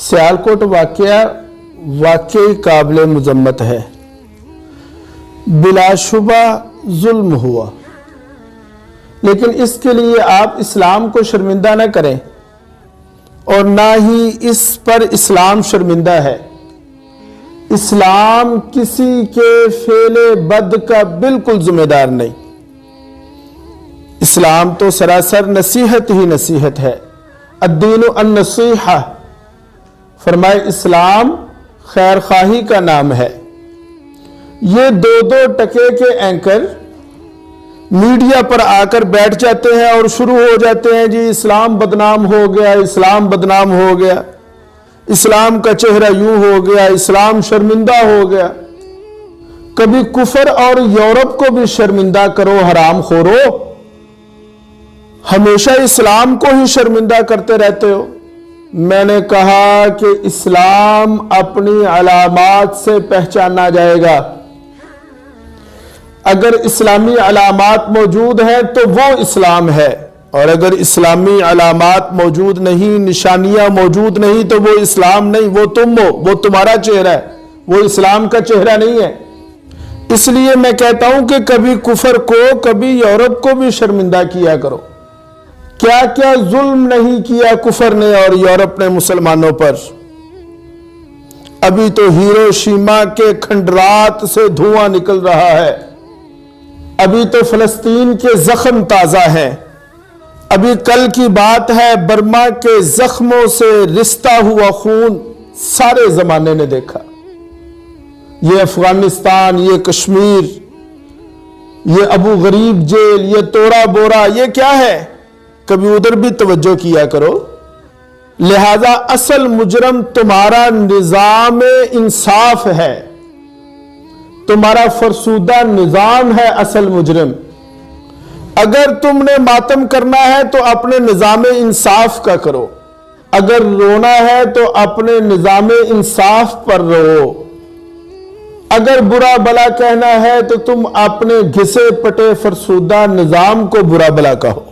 سیالکوٹ واقعہ واقعی قابل مذمت ہے، بلا شبہ ظلم ہوا، لیکن اس کے لیے آپ اسلام کو شرمندہ نہ کریں اور نہ ہی اس پر اسلام شرمندہ ہے۔ اسلام کسی کے فعل بد کا بالکل ذمہ دار نہیں۔ اسلام تو سراسر نصیحت ہی نصیحت ہے۔ الدین النصیحہ، فرمائے اسلام خیر خواہی کا نام ہے۔ یہ دو ٹکے کے اینکر میڈیا پر آ کر بیٹھ جاتے ہیں اور شروع ہو جاتے ہیں، جی اسلام بدنام ہو گیا، اسلام بدنام ہو گیا، اسلام کا چہرہ یوں ہو گیا، اسلام شرمندہ ہو گیا۔ کبھی کفر اور یورپ کو بھی شرمندہ کرو حرام خورو، ہمیشہ اسلام کو ہی شرمندہ کرتے رہتے ہو۔ میں نے کہا کہ اسلام اپنی علامات سے پہچانا جائے گا۔ اگر اسلامی علامات موجود ہیں تو وہ اسلام ہے، اور اگر اسلامی علامات موجود نہیں، نشانیاں موجود نہیں، تو وہ اسلام نہیں، وہ تم ہو، وہ تمہارا چہرہ ہے، وہ اسلام کا چہرہ نہیں ہے۔ اس لیے میں کہتا ہوں کہ کبھی کفر کو، کبھی یورپ کو بھی شرمندہ کیا کرو۔ کیا کیا ظلم نہیں کیا کفر نے اور یورپ نے مسلمانوں پر۔ ابھی تو ہیروشیما کے کھنڈرات سے دھواں نکل رہا ہے، ابھی تو فلسطین کے زخم تازہ ہیں، ابھی کل کی بات ہے برما کے زخموں سے رشتہ ہوا خون سارے زمانے نے دیکھا۔ یہ افغانستان، یہ کشمیر، یہ ابو غریب جیل، یہ تورا بورا، یہ کیا ہے؟ کبھی ادھر بھی توجہ کیا کرو۔ لہذا اصل مجرم تمہارا نظام انصاف ہے، تمہارا فرسودہ نظام ہے اصل مجرم۔ اگر تم نے ماتم کرنا ہے تو اپنے نظام انصاف کا کرو، اگر رونا ہے تو اپنے نظام انصاف پر رو، اگر برا بلا کہنا ہے تو تم اپنے گھسے پٹے فرسودہ نظام کو برا بلا کہو۔